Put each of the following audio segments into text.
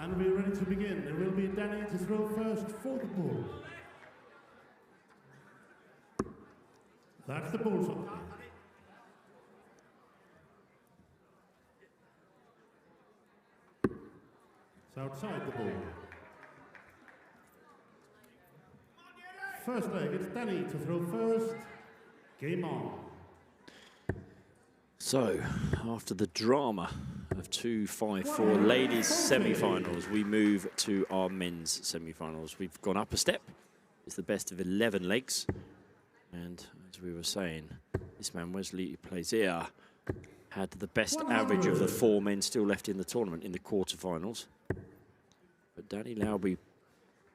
And we're ready to begin. There will be Danny to throw first for the ball. That's the bullseye. It's outside the ball. First leg, it's Danny to throw first. Game on. So, after the drama of 2-5-4 ladies semi-finals, we move to our men's semi-finals. We've gone up a step. It's the best of 11 legs. And as we were saying, this man, Wesley Plaisier, had the best average of the 4 men still left in the tournament in the quarterfinals. But Danny Lauby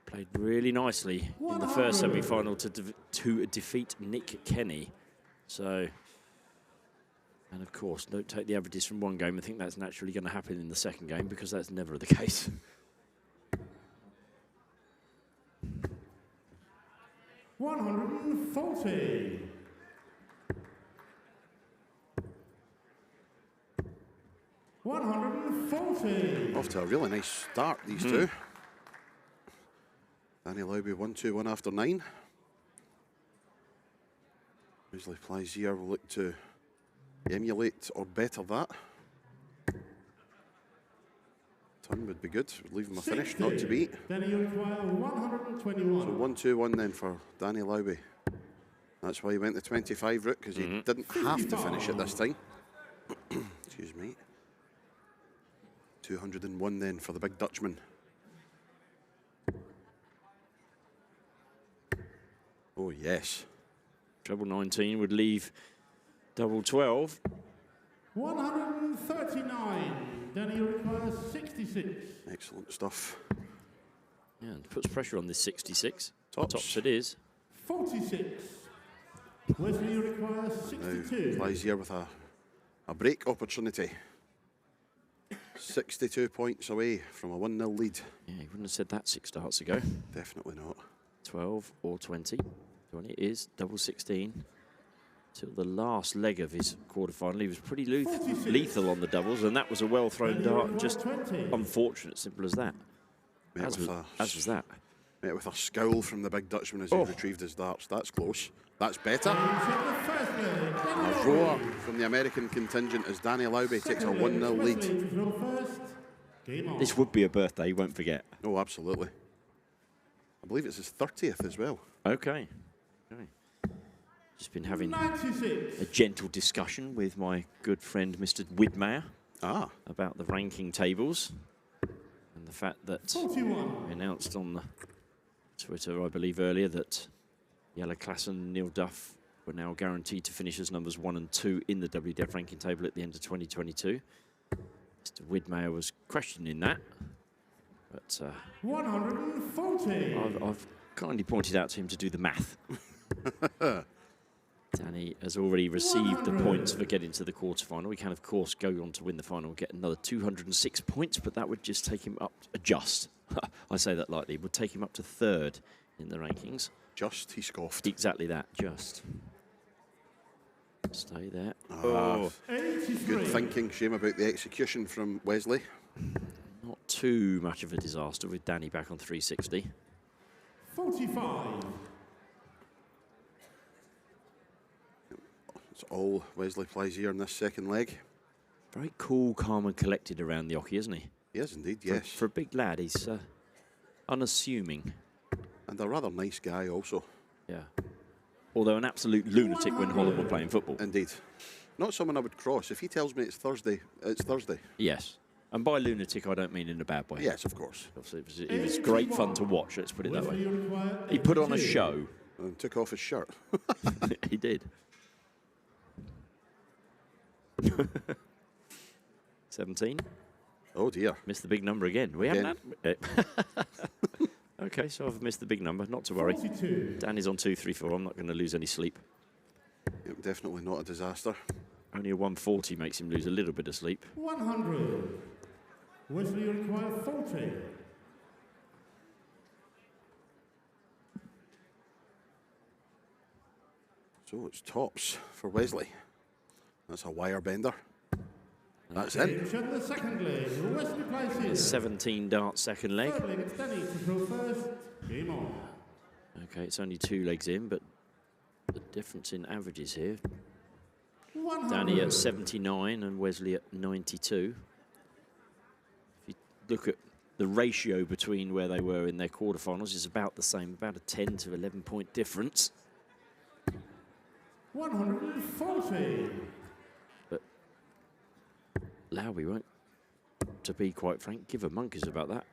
played really nicely in the first semi-final to defeat Nick Kenny. So, and of course, don't take the averages from one game. I think that's naturally going to happen in the second game because that's never the case. $140. $140. Off to a really nice start, these two. Danny Lauby 1-2-1 after 9. Wesley Plaisier will look to emulate or better that. Turn would be good. Would leave him a finish, not to beat. Then you require 121. So 1-2-1 then for Danny Lauby. That's why he went the 25 route, because he didn't have to finish it this time. Excuse me. 201 then for the big Dutchman. Oh, yes. Treble 19 would leave double 12. 139. Danny requires 66. Excellent stuff. Yeah, and puts pressure on this 66. Tops. Tops it is. 46. Wesley requires 62. Plaisier with a break opportunity. 62 points away from a 1-0 lead. Yeah, he wouldn't have said that 6 starts ago. Definitely not. 12 or 20. 20 is double 16. Till the last leg of his quarterfinal, he was pretty lethal on the doubles, and that was a well-thrown dart. Just unfortunate, simple as that. As was that. Met with a scowl from the big Dutchman as he retrieved his darts. That's close. That's better. A roar from the American contingent as Danny Lauby takes a 1-0 lead. This would be a birthday, you won't forget. Oh, absolutely. I believe it's his 30th as well. Okay. Just been having a gentle discussion with my good friend Mr. Winmau about the ranking tables and the fact that we announced on the Twitter, I believe earlier, that Jelle Klassen and Neil Duff were now guaranteed to finish as numbers 1 and 2 in the WDF ranking table at the end of 2022. Mr. Winmau was questioning that, but 140. I've kindly pointed out to him to do the math. Danny has already received the points for getting to the quarterfinal. He can, of course, go on to win the final and get another 206 points, but that would just take him up, I say that lightly, would take him up to 3rd in the rankings. Just, he scoffed. Exactly that, just. Stay there. Good thinking. Shame about the execution from Wesley. Not too much of a disaster with Danny back on 360. 45. It's all Wesley Plaisier in this second leg. Very cool, calm and collected around the hockey, isn't he? He is indeed, yes. For a big lad, he's unassuming. And a rather nice guy also. Yeah. Although an absolute lunatic when Holland were playing football. Indeed. Not someone I would cross. If he tells me it's Thursday, it's Thursday. Yes. And by lunatic, I don't mean in a bad way. Yes, of course. It was great fun to watch, let's put it that way. He put on a show. And took off his shirt. He did. 17. Oh dear. Missed the big number again. We haven't had... Okay, so I've missed the big number, not to worry. 42. Danny's on 2, 3, 4. I'm not going to lose any sleep. Yep, definitely not a disaster. Only a 140 makes him lose a little bit of sleep. 100. Wesley require 40. So it's tops for Wesley. That's a wire bender. That's it. Attention, the second leg, Wesley Plaisier. 17 dart second leg. Third leg, it's Danny to throw first. Game on. Okay, it's only 2 legs in, but the difference in averages here. 100. Danny at 79 and Wesley at 92. If you look at the ratio between where they were in their quarterfinals, it's about the same, about a 10 to 11 point difference. 140. But Lauby won't, to be quite frank, give a monkeys about that.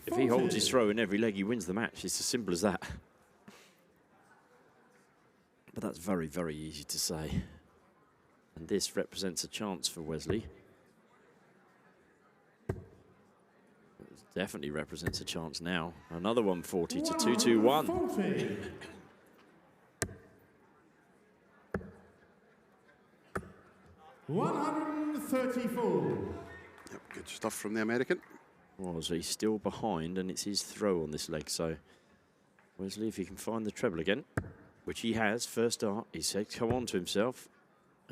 If he holds his throw in every leg, he wins the match. It's as simple as that. But that's very, very easy to say. And this represents a chance for Wesley. It definitely represents a chance now. Another 140 to 221. 134. Yep, good stuff from the American. Well, so he's still behind, and it's his throw on this leg. So Wesley, if he can find the treble again, which he has, first dart, he said, come on to himself.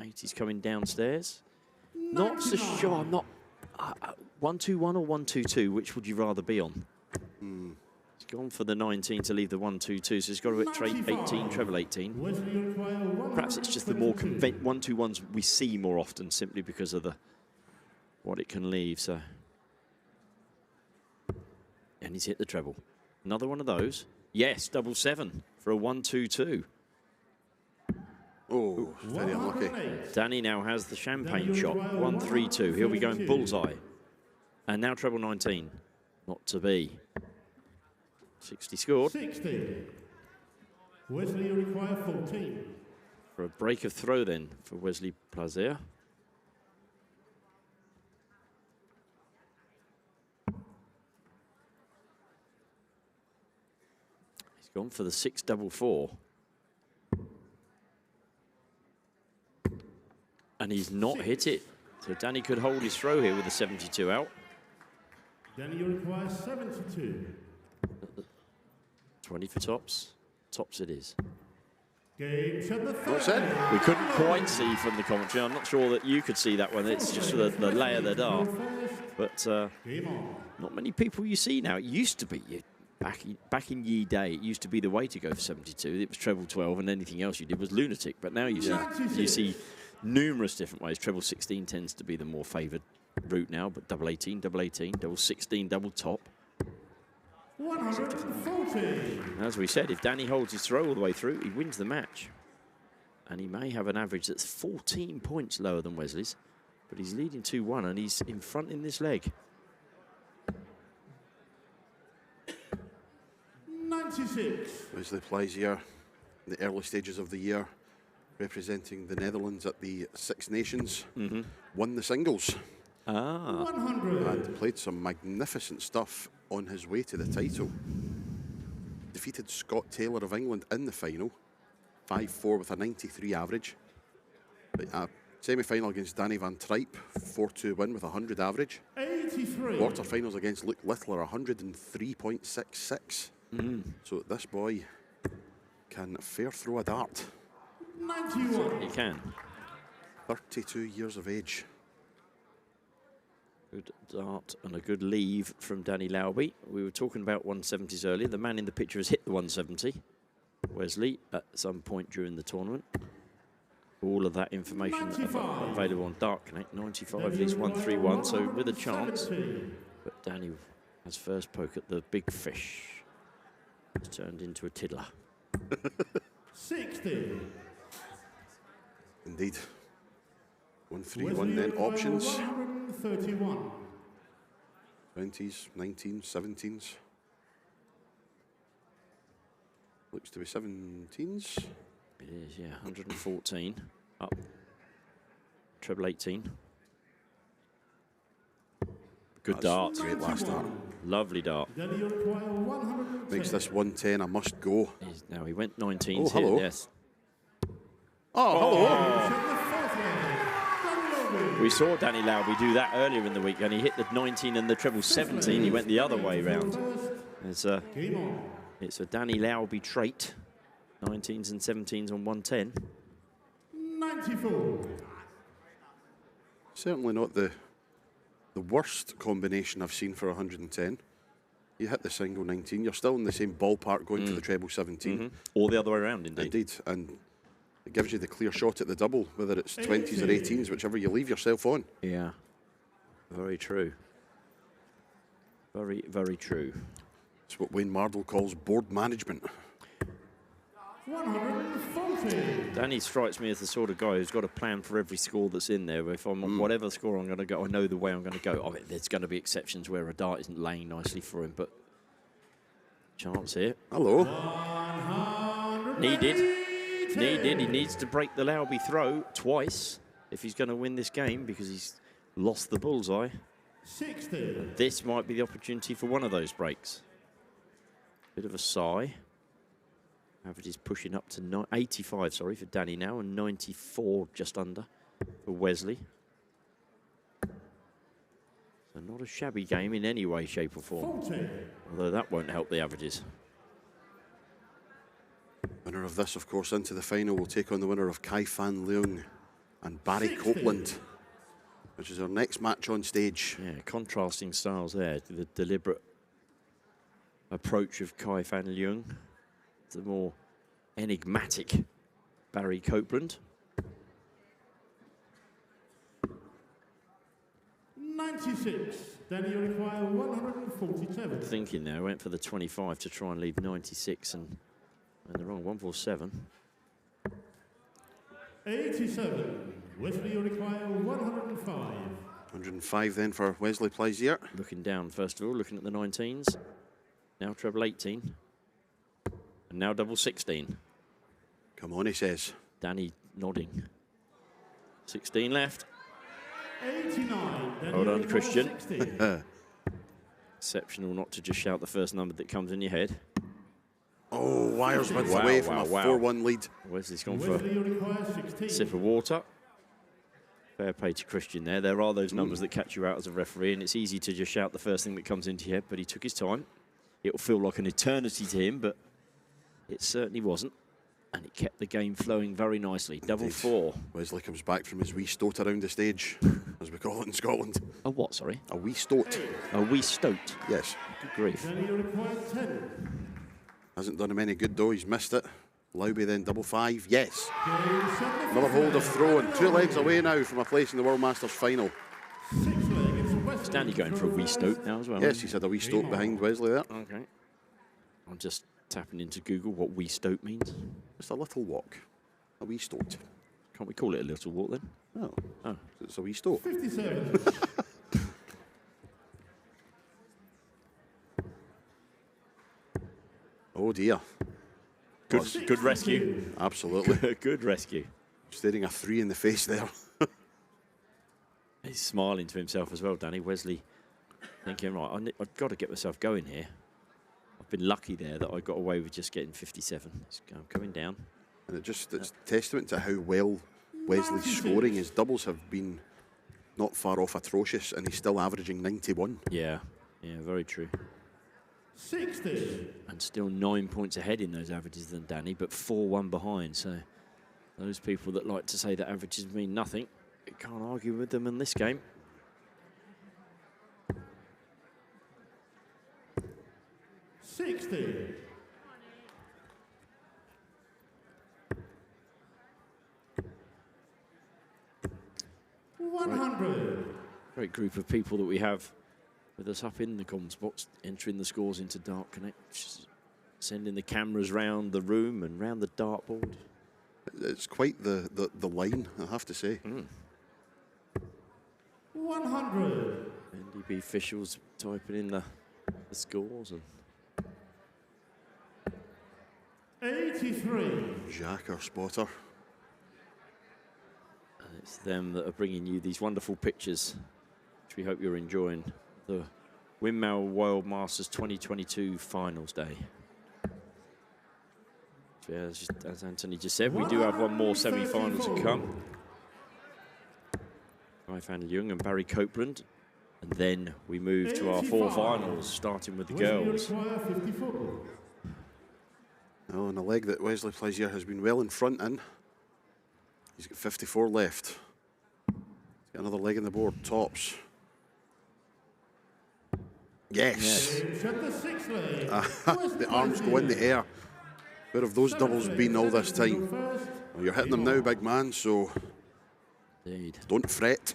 80's coming downstairs. 99. Not so sure. I'm not. 121 or 122. Which would you rather be on? He's gone for the 19 to leave the 122, so he's got to hit 18, treble 18. Perhaps it's just the more 121s we see more often, simply because of what it can leave. So, and he's hit the treble. Another one of those. Yes, double 7 for a 122. Oh, very unlucky. Danny now has the champagne shot. 132. He'll be going bullseye. And now treble 19. Not to be. 60 scored. 60. Wesley, you require 14. For a break of throw then for Wesley Plaisier. He's gone for the 6-4-4. And he's not hit it. So Danny could hold his throw here with a 72 out. Danny, you require 72. 20 for tops. Tops it is. Game set the What's that? We couldn't quite see from the commentary. I'm not sure that you could see that one. It's just the lay of the dart. But not many people you see now. It used to be, back in ye day, it used to be the way to go for 72. It was treble 12 and anything else you did was lunatic. But now you see numerous different ways. Treble 16 tends to be the more favoured route now, but double 18, double 16, double top. 140. As we said, if Danny holds his throw all the way through, he wins the match. And he may have an average that's 14 points lower than Wesley's, but he's leading 2-1 and he's in front in this leg. 96. Wesley Plaisier, in the early stages of the year, representing the Netherlands at the Six Nations, won the singles. 100. And played some magnificent stuff on his way to the title. Defeated Scott Taylor of England in the final, 5-4 with a 93 average. Semi-final against Danny van Trijp, 4-2 win with a 100 average. 83. Quarter-finals against Luke Littler, 103.66. So this boy can fair throw a dart. 91. He can. 32 years of age. Good dart and a good leave from Danny Lauby. We were talking about 170s earlier. The man in the picture has hit the 170. Wesley at some point during the tournament. All of that information available on Dart Connect. 95 leads 131, so with a chance. 70. But Danny has first poke at the big fish. It's turned into a tiddler. 60. Indeed. 131 then options. 131. 20s, 19s, 17s. Looks to be 17s. It is, yeah. 114 up. Treble 18. Good dart. Great last dart. Lovely dart. Danny, you require 110. Makes this 110 a must go. Now he went 19s Oh, hello. here. Yes. Oh, hello. We saw Danny Lauby do that earlier in the week, and he hit the 19 and the treble 17. He went the other way round. It's a Danny Lauby trait. 19s and 17s on 110. 94. Certainly not the the worst combination I've seen for 110. You hit the single 19, you're still in the same ballpark going for the treble 17. Or the other way around, indeed. Indeed, and it gives you the clear shot at the double, whether it's 20s or 18s, whichever you leave yourself on. Yeah, very true. Very, very true. It's what Wayne Mardle calls board management. 140. Danny strikes me as the sort of guy who's got a plan for every score that's in there. If I'm on whatever score I'm going to go, I know the way I'm going to go. I mean, there's going to be exceptions where a dart isn't laying nicely for him, but chance here. Hello. Needed. He needs to break the Lauby throw twice if he's going to win this game because he's lost the bullseye. 60. This might be the opportunity for one of those breaks. Bit of a sigh. Average is pushing up to 85, sorry, for Danny now, and 94 just under for Wesley. So not a shabby game in any way, shape or form. 40. Although that won't help the averages. Winner of this, of course, into the final will take on the winner of Kai Fan Leung and Barry 60. Copeland, which is our next match on stage. Yeah, contrasting styles there. The deliberate approach of Kai Fan Leung. The more enigmatic Barry Copeland. 96. Danny, you require 147. Thinking there, went for the 25 to try and leave 96 and the wrong 147. 87. Wesley, you require 105. 105 then for Wesley Plaisier. Looking down, first of all, looking at the 19s. Now treble 18. And now double 16. Come on, he says. Danny nodding. 16 left. 89. Danny, Well done, you require Christian. 60. Exceptional not to just shout the first number that comes in your head. Oh, wires width Wow, away from wow, a wow. 4-1 lead. Wesley's gone for Wesley, you require 16. a sip of water. Fair play to Christian there. There are those numbers that catch you out as a referee, and it's easy to just shout the first thing that comes into your head, but he took his time. It'll feel like an eternity to him, but it certainly wasn't. And it kept the game flowing very nicely. Double Indeed. 4. Wesley comes back from his wee stoat around the stage, as we call it in Scotland. A what, sorry? A wee stoat. A wee stoat. Yes. Good grief. Danny, you require 10. Hasn't done him any good though, he's missed it. Lauby then double 5, yes. Game 75. Another hold of throw and 2 legs away now from a place in the World Masters final. 6 leg. It's Wesley. Stanley going for a wee stoat now as well. Yes, he's had a wee stoat behind Wesley there. Okay. I'm just tapping into Google what wee stoat means. Just a little walk. A wee stoat. Can't we call it a little walk then? Oh, Oh. it's a wee stoat. 57. Oh dear. Good rescue. Absolutely. Good rescue. Staring a 3 in the face there. He's smiling to himself as well, Danny. Wesley thinking, right, I've got to get myself going here. I've been lucky there that I got away with just getting 57. I'm coming down. And it's testament to how well Wesley's scoring. His doubles have been not far off atrocious, and he's still averaging 91. Yeah, very true. 60. And still 9 points ahead in those averages than Danny, but 4-1 behind. So those people that like to say that averages mean nothing, you can't argue with them in this game. $60. 100. Great group of people that we have with us up in the comms box, entering the scores into Dart Connect, sending the cameras round the room and round the dartboard. It's quite the line, I have to say. 100. NDB officials typing in the scores. And 83. Jack, our spotter. it's them that are bringing you these wonderful pictures, which we hope you're enjoying. The Winmau World Masters 2022 Finals Day. So yeah, as Anthony just said, we do have one more semi-finals to come. Fan Leung and Barry Copeland. And then we move to our 4 finals, starting with the girls. Oh, and a leg that Wesley Plaisier has been well in front in. He's got 54 left. He's got another leg on the board, tops. Yes. At the sixth leg. The arms go in the air. Where have those doubles been all this time? Well, you're hitting them now, big man, so Indeed. don't fret.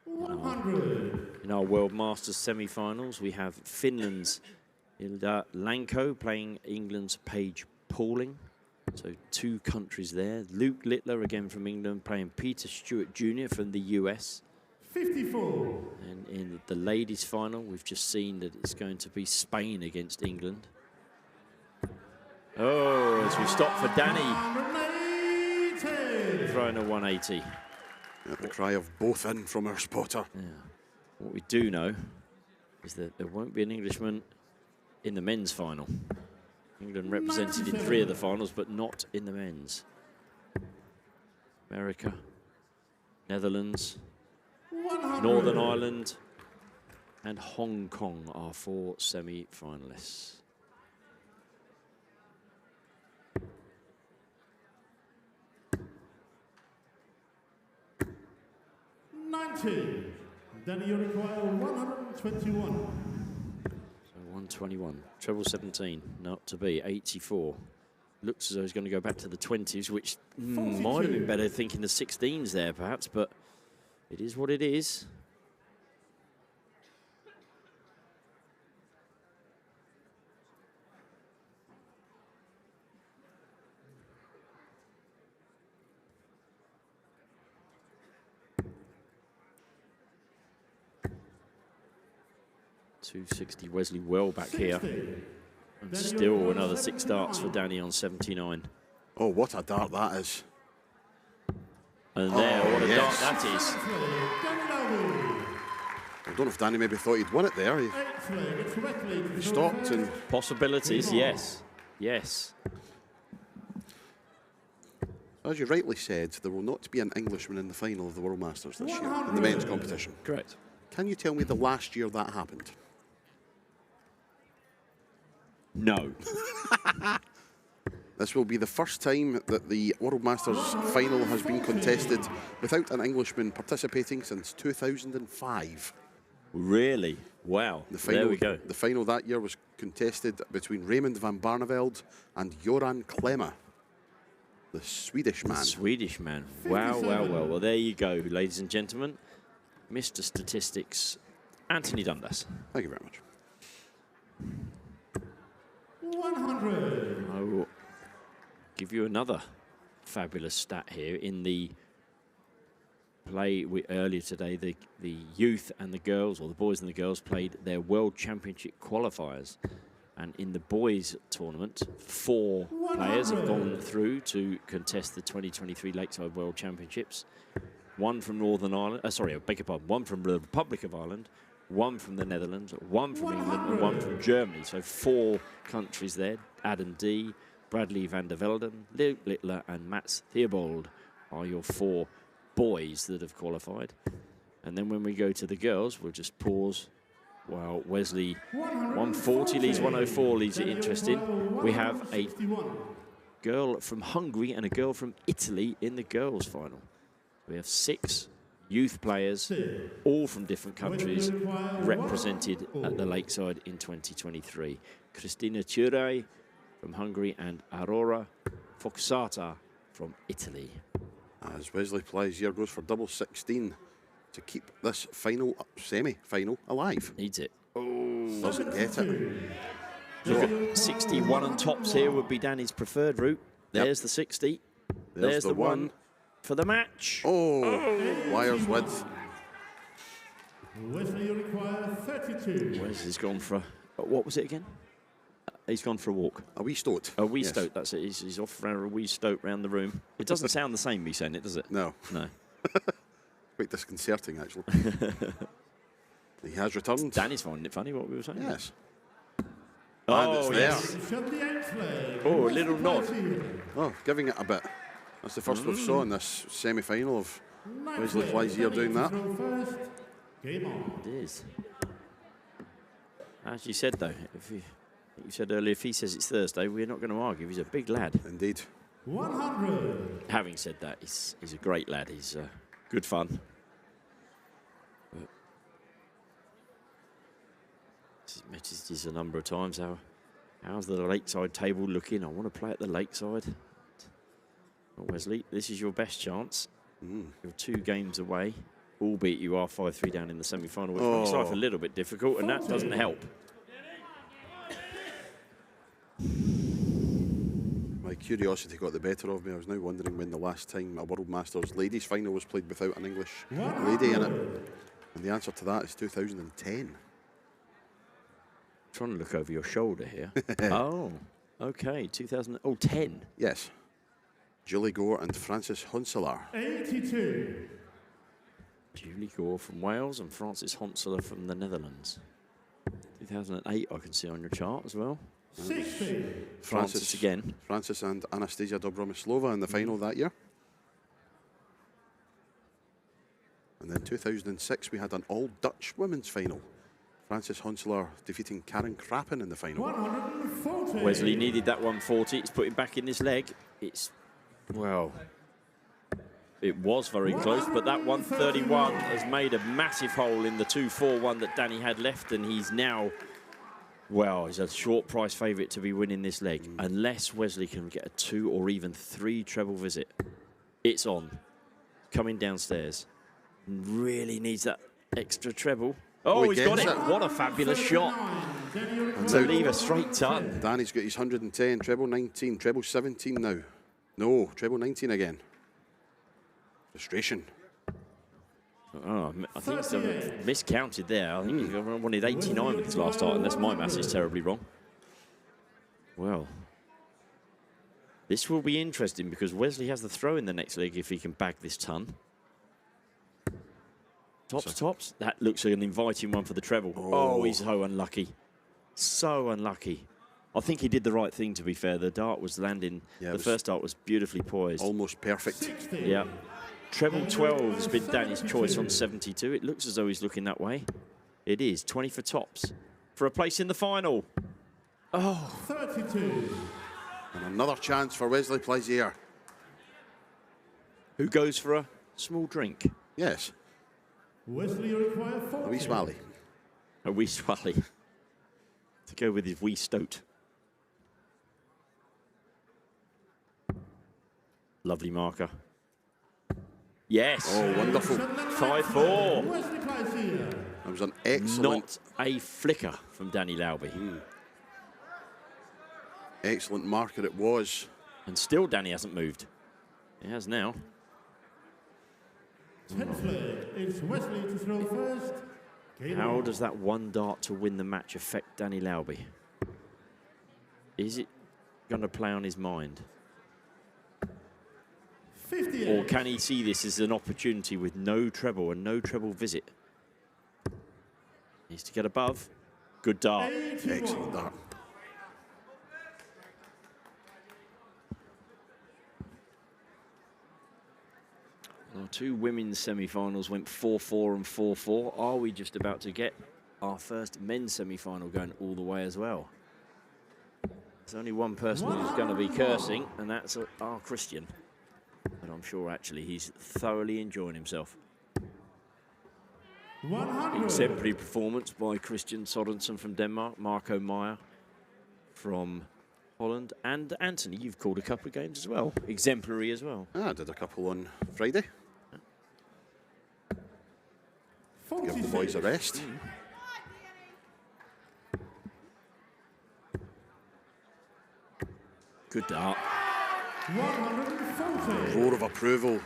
100. In our World Masters semi-finals, we have Finland's Ilda Lanko playing England's Paige Pauling. So 2 countries there. Luke Littler, again from England, playing Peter Stewart Jr. from the US. 54. And in the ladies' final, we've just seen that it's going to be Spain against England. Oh, as we stop for Danny. 180. Throwing a 180. Yeah, the cry of both in from our spotter. Yeah. What we do know is that there won't be an Englishman in the men's final. England represented in 3 of the finals, but not in the men's. America, Netherlands, 100. Northern Ireland, and Hong Kong are 4 semi-finalists. Danny, you require 121. So 121, treble 17, not to be, 84. Looks as though he's going to go back to the 20s, which might have been better thinking the 16s there perhaps, but it is what it is. .260, Wesley well back here. And still another 6 darts for Danny on 79. Oh, what a dart that is. And there, what a yes. dart that is. I don't know if Danny maybe thought he'd won it there. He stopped and... Possibilities, yes. Yes. As you rightly said, there will not be an Englishman in the final of the World Masters this year, in the men's competition. Correct. Can you tell me the last year that happened? No. This will be the first time that the World Masters final has been contested without an Englishman participating since 2005. Really? Wow. There we go. The final that year was contested between Raymond van Barneveld and Joran Klemmer, the Swedish man. The Swedish man. Wow, wow, wow. Well, there you go, ladies and gentlemen. Mr. Statistics, Anthony Dundas. Thank you very much. 100. I will give you another fabulous stat here. In the play earlier today, the youth and the girls, or the boys and the girls, played their World Championship qualifiers. And in the boys tournament, 4 players have gone through to contest the 2023 Lakeside World Championships. 1 from Northern Ireland, sorry, I beg your pardon, 1 from the Republic of Ireland, 1 from the Netherlands, 1 from England, and 1 from Germany. So 4 countries there. Adam D, Bradley van der Velden, Luke Littler, and Mats Theobald are your 4 boys that have qualified. And then when we go to the girls, we'll just pause. Well, Wesley, 140 leads 104, leaves it interesting. We have a girl from Hungary and a girl from Italy in the girls' final. We have 6 youth players, all from different countries, represented at the Lakeside in 2023. Cristina Ture from Hungary and Aurora Foxata from Italy. As Wesley Plaisier goes for double 16 to keep this semi-final alive. Needs it. Oh, doesn't get it. Look at 61 and tops here would be Danny's preferred route. There's the 60. There's the one for the match. Oh, wires width. Wesley, you require 32. Wesley's gone for, what was it again? He's gone for a walk. A wee stoat. A wee stoat, that's it. He's off for a wee stoat round the room. It doesn't sound the same, me saying it, does it? No. No. Quite disconcerting, actually. He has returned. Danny's finding it funny, what we were saying. Yes. Oh, yes. Oh, a little nod. Oh, giving it a bit. That's the first we've saw in this semi-final of Wesley Plaisier doing that. It is. As you said, though, you said earlier, if he says it's Thursday, we're not going to argue. He's a big lad. Indeed. 100. Having said that, he's a great lad. He's good fun. But Noticed this a number of times. How's the Lakeside table looking? I want to play at the Lakeside. Well, Wesley, this is your best chance. You're 2 games away, albeit you are 5-3 down in the semi-final, which makes life a little bit difficult, and that doesn't help. My curiosity got the better of me. I was now wondering when the last time a World Masters ladies final was played without an English lady in it. And the answer to that is 2010. Trying to look over your shoulder here. Oh, okay, 10. Yes. Julie Gore and Frances Honselar. 82. Julie Gore from Wales and Frances Honselar from the Netherlands. 2008 I can see on your chart as well. 60. Frances again. Frances and Anastasia Dobromislova in the final that year. And then 2006 we had an all-Dutch women's final. Frances Honselar defeating Karen Krappen in the final. 140. Wesley needed that 140. It's put him back in this leg. It's, well, it was very close, but that 131 has made a massive hole in the 241 that Danny had left, and he's now, well, he's a short price favourite to be winning this leg, unless Wesley can get a 2 or even 3 treble visit. It's on. Coming downstairs. Really needs that extra treble. Oh, he's got it. What a fabulous shot. To leave a straight ton. Danny's got his 110, treble 19, treble 17 now. No, treble 19 again. Frustration. Oh, I think it's miscounted there. I think he wanted 89 with his last start, unless my maths is terribly wrong. Well, this will be interesting because Wesley has the throw in the next leg if he can bag this ton. Tops. That looks like an inviting one for the treble. Oh, he's so unlucky. So unlucky. I think he did the right thing, to be fair. The dart was landing. Yeah, the first dart was beautifully poised. Almost perfect. 60. Yeah. Treble 12 has been Danny's choice on 72. It looks as though he's looking that way. It is. 20 for tops. For a place in the final. Oh. 32. And another chance for Wesley Plaisier. Who goes for a small drink? Yes. Wesley, you require 40. A wee swally. A wee swally. To go with his wee stoat. Lovely marker. Yes. Oh, wonderful. 5-4. Wesley Plaisier. That was an excellent... Not a flicker from Danny Lauby. Excellent marker it was. And still Danny hasn't moved. He has now. 10th leg. It's Wesley to throw first. How does that one dart to win the match affect Danny Lauby? Is it going to play on his mind? 58. Or can he see this as an opportunity with no treble and no treble visit? Needs to get above. Good dart. 81. Excellent dart. Our 2 women's semi-finals went 4-4 and 4-4. Are we just about to get our first men's semi-final going all the way as well? There's only one person who's going to be cursing, and that's our Christian. But I'm sure actually he's thoroughly enjoying himself. 100. Exemplary performance by Christian Sorensen from Denmark, Marco Meyer from Holland, and Anthony, you've called a couple of games as well. Exemplary as well. I did a couple on Friday. Give the boys a rest. Good dart. 140. Roar of approval.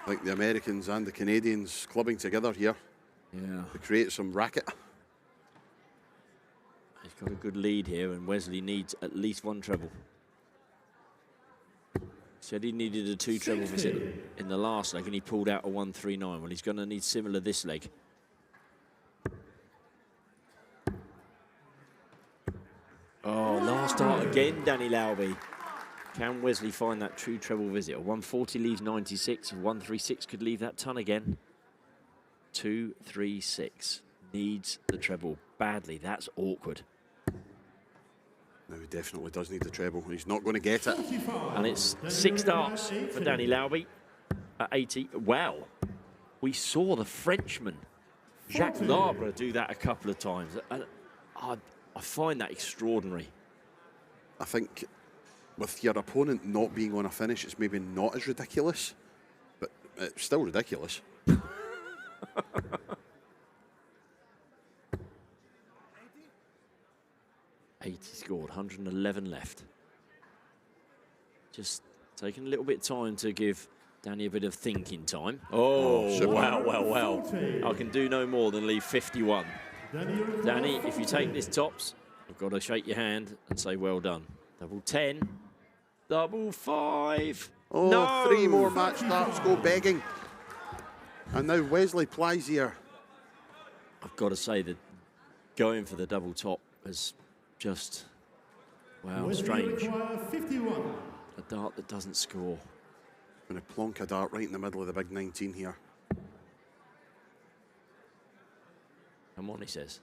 Like the Americans and the Canadians clubbing together here Yeah. to create some racket. He's got a good lead here, and Wesley needs at least 1 treble. Said he needed a 2 treble visit in the last leg, and he pulled out a 139. Well, he's going to need similar this leg. Oh, last dart again, Danny Lauby. Can Wesley find that true treble visit? A 140 leaves 96, a 136 could leave that ton again. 236 needs the treble badly. That's awkward. No, he definitely does need the treble. He's not going to get it. And it's 6 darts for Danny Lauby at 80. Wow, we saw the Frenchman, Jacques Larbre, do that a couple of times. I find that extraordinary. I think with your opponent not being on a finish, it's maybe not as ridiculous, but it's still ridiculous. 80 scored, 111 left. Just taking a little bit of time to give Danny a bit of thinking time. Oh, wow, wow, wow. I can do no more than leave 51. Danny, if you take this tops, I've got to shake your hand and say well done. Double 10, double 5. Oh, no! 3 more match starts go begging. And now Wesley Plaisier. I've got to say that going for the double top is just, wow, strange. 51. A dart that doesn't score. Going to plonk a dart right in the middle of the big 19 here. Come on, he says.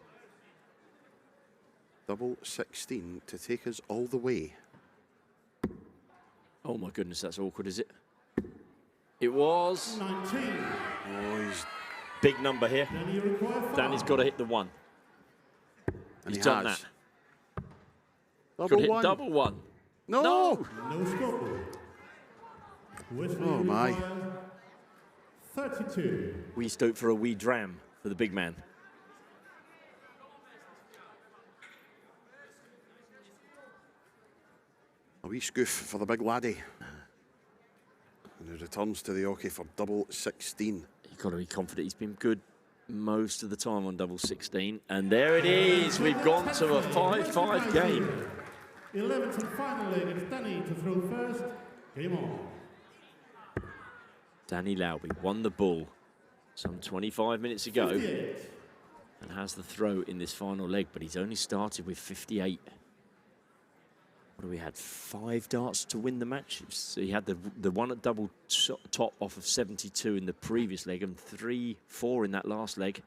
Double 16 to take us all the way. Oh my goodness, that's awkward, is it? It was. 19. Oh, he's... Big number here. Danny's got to hit the 1. And He's done that. Double Could hit 1. double 1. No! No score. Oh my. 32. We stood for a wee dram for the big man. A wee scoof for the big laddie. And he returns to the hockey for double 16. You've got to be confident. He's been good most of the time on double 16. And there it is. We've gone to a 5-5 game. 11th and final leg. It's Danny to throw first. Game on. Danny Lauby won the bull some 25 minutes ago 58. and has the throw in this final leg, but he's only started with 58. What do we had? 5 darts to win the match. So he had the one at double top off of 72 in the previous leg and 3-4 in that last leg.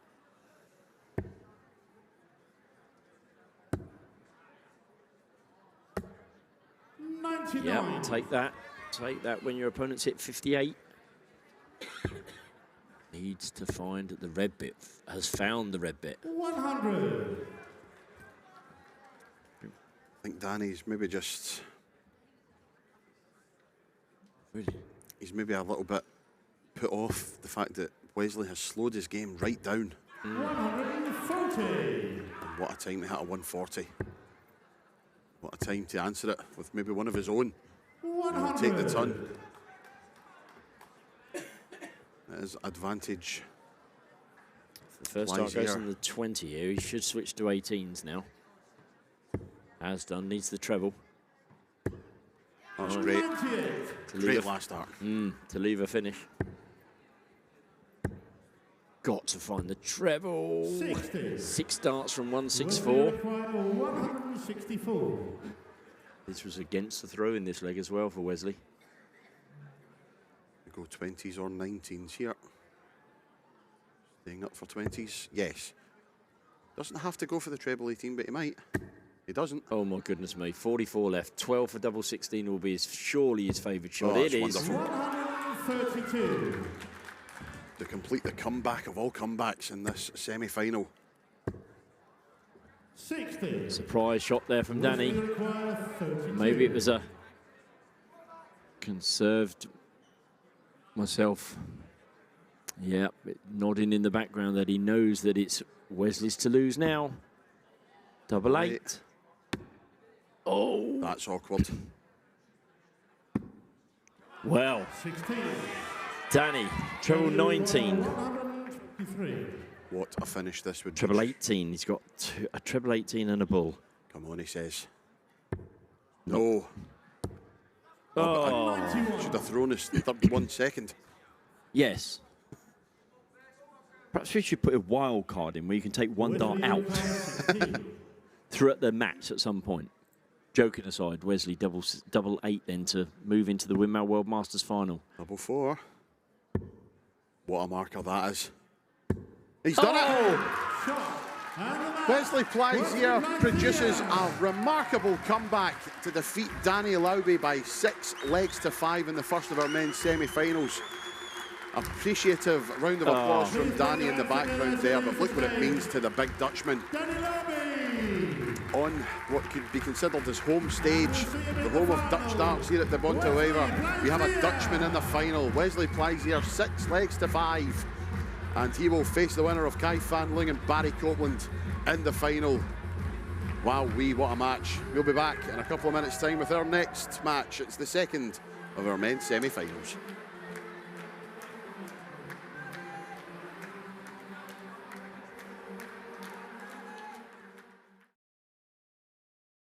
Yeah, take that. Take that when your opponent's hit 58. Needs to find the red bit. Has found the red bit. 100. I think Danny's maybe just... Really? He's maybe a little bit put off the fact that Wesley has slowed his game right down. 140. And what a time to hit a 140. What a time to answer it with maybe one of his own. And take the ton. That is advantage. The first dart goes on the 20 here. He should switch to 18s now. Has done. Needs the treble. That's great. Great last start. To leave a finish. Got to find the treble. 60. 6 darts from 164. 164. This was against the throw in this leg as well for Wesley. We go 20s or 19s here. Staying up for 20s. Yes. Doesn't have to go for the treble 18, but he might. He doesn't. Oh my goodness me. 44 left. 12 for double 16 will be surely his favourite shot. Oh, it is. wonderful. 132. To complete the comeback of all comebacks in this semi-final. 60. Surprise shot there from Danny. Maybe it was a conserved myself. Yeah, nodding in the background that he knows that it's Wesley's to lose now. Double 8. Oh, That's awkward. well. 16. Danny, treble 19. 153. What a finish this would be. Treble 18. He's got a treble 18 and a bull. Come on, he says. No. Oh, I should have thrown his third 1 second. yes. Perhaps we should put a wild card in where you can take one dart out throughout the match at some point. Joking aside, Wesley double 8 then to move into the Winmau World Masters final. Double 4. What a marker that is. He's done it! Wesley Plaisier produces a remarkable comeback to defeat Danny Lauby by 6 legs to 5 in the first of our men's semi-finals. Appreciative round of applause from Danny in the background there, but look what it means to the big Dutchman. Danny Lauby. on what could be considered as home stage, the home of Dutch darts here at the Bontewever. We have a Dutchman in the final, Wesley Plaisier, 6 legs to 5. And he will face the winner of Kai Van Ling and Barry Copeland in the final. Wow, what a match. We'll be back in a couple of minutes' time with our next match. It's the second of our men's semi-finals.